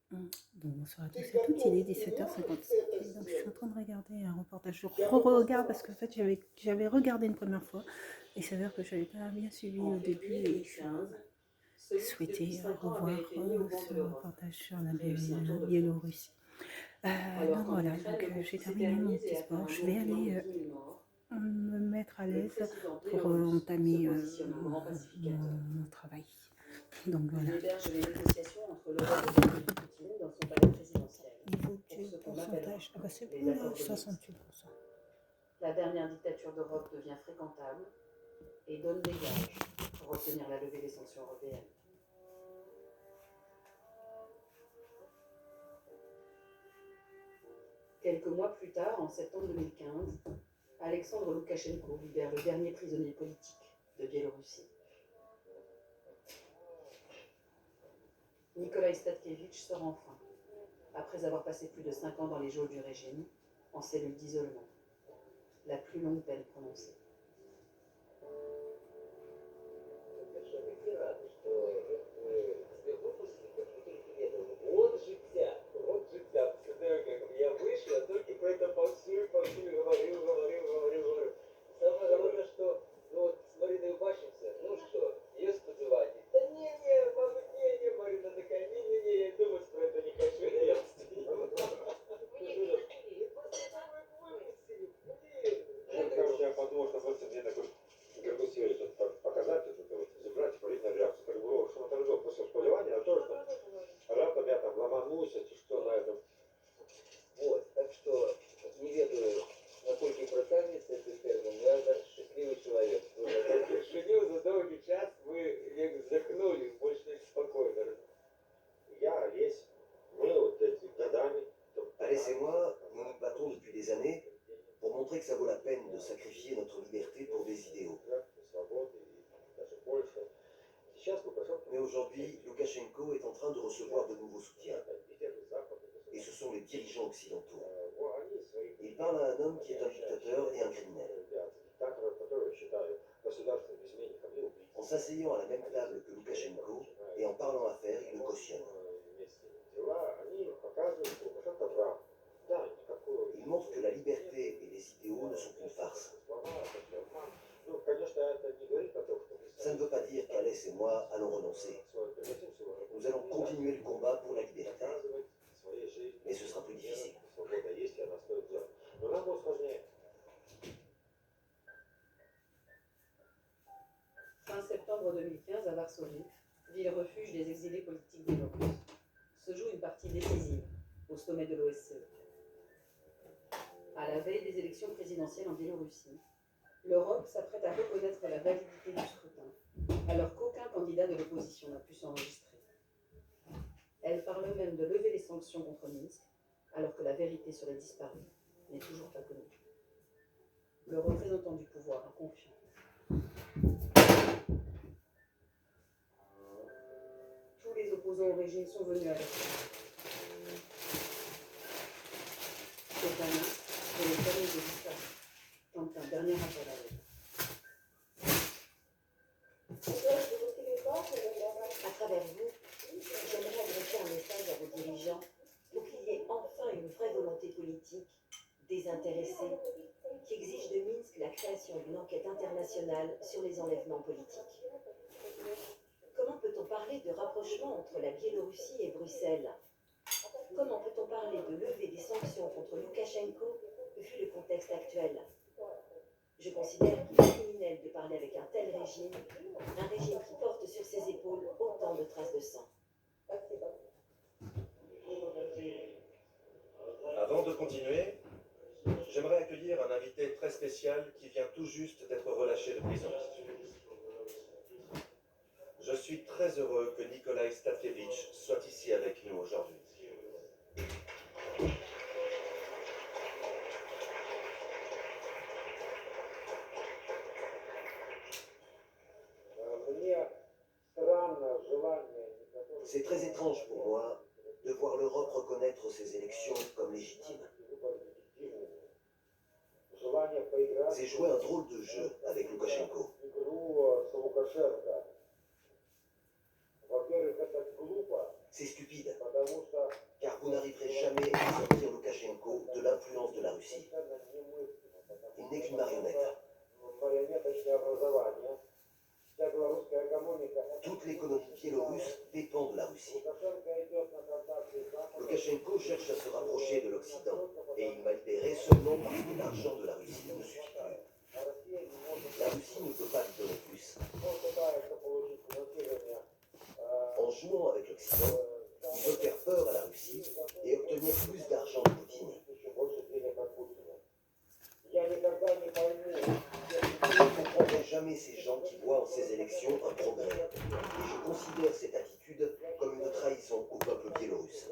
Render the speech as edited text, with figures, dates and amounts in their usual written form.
Donc bonsoir à tous et à toutes, il est 17h57 et donc je suis en train de regarder un reportage. Je re-regarde parce qu'en fait j'avais regardé une première fois et il s'avère que je n'avais pas bien suivi au début et je souhaitais revoir ce reportage sur la Biélorussie. Donc voilà, donc j'ai terminé mon petit sport, je vais aller me mettre à l'aise pour entamer mon travail. Donc voilà. Il héberge les négociations entre l'Europe et Vladimir Poutine dans son palais présidentiel. Niveau Pour du ce qu'on pourcentage, appellera c'est les bon là, accords de Minsk. 68%. La dernière dictature d'Europe devient fréquentable et donne des gages pour obtenir la levée des sanctions européennes. Quelques mois plus tard, en septembre 2015, Alexandre Loukachenko libère le dernier prisonnier politique de Biélorussie. Nikolai Statkevitch sort enfin, après avoir passé plus de 5 ans dans les geôles du régime, en cellule d'isolement. La plus longue peine prononcée. Alès et moi, nous nous battons depuis des années pour montrer que ça vaut la peine de sacrifier notre liberté pour des idéaux. Mais aujourd'hui, Loukachenko est en train de recevoir de nouveaux soutiens. Et ce sont les dirigeants occidentaux. Il parle à un homme qui est un dictateur et un criminel. En s'asseyant à la même table que Loukachenko et en parlant affaires, il le cautionne. Il montre que la liberté et les idéaux ne sont qu'une farce. Ça ne veut pas dire qu'Alès et moi allons renoncer. Nous allons continuer le combat pour la liberté. Mais ce sera plus difficile. Fin septembre 2015, à Varsovie, ville refuge des exilés politiques biélorusses, se joue une partie décisive au sommet de l'OSCE. À la veille des élections présidentielles en Biélorussie, l'Europe s'apprête à reconnaître la validité du scrutin, alors qu'aucun candidat de l'opposition n'a pu s'enregistrer. Elle parle même de lever les sanctions contre Minsk, alors que la vérité sur les disparus n'est toujours pas connue. Le représentant du pouvoir a confiance. Tous les opposants au régime sont venus à la scène. Svetlana et les familles des disparus tentent un dernier appel à l'aide. À travers vous, j'aimerais adresser un message à vos dirigeants pour qu'il y ait enfin une vraie volonté politique, désintéressée, qui exige de Minsk la création d'une enquête internationale sur les enlèvements politiques. Comment peut-on parler de rapprochement entre la Biélorussie et Bruxelles? Comment peut-on parler de lever des sanctions contre Loukachenko vu le contexte actuel? Je considère qu'il est criminel de parler avec un tel régime, un régime qui porte sur ses épaules autant de traces de sang. Avant de continuer, j'aimerais accueillir un invité très spécial qui vient tout juste d'être relâché de prison. Je suis très heureux que Nikolai Statkevitch soit ici avec nous aujourd'hui. C'est très étrange pour moi de voir l'Europe reconnaître ces élections comme légitimes. C'est jouer un drôle de jeu avec Loukachenko. C'est stupide, car vous n'arriverez jamais à sortir Loukachenko de l'influence de la Russie. Il n'est qu'une marionnette. Toute l'économie biélorusse dépend de la Russie. Loukachenko cherche à se rapprocher de l'Occident, et il m'a libéré seulement parce que l'argent de la Russie ne suffit plus. La Russie ne peut pas lui donner plus. En jouant avec l'Occident, il veut faire peur à la Russie et obtenir plus d'argent de Poutine. Je ne comprendrai jamais ces gens qui voient en ces élections un progrès. Et je considère cette attitude comme une trahison au peuple biélorusse.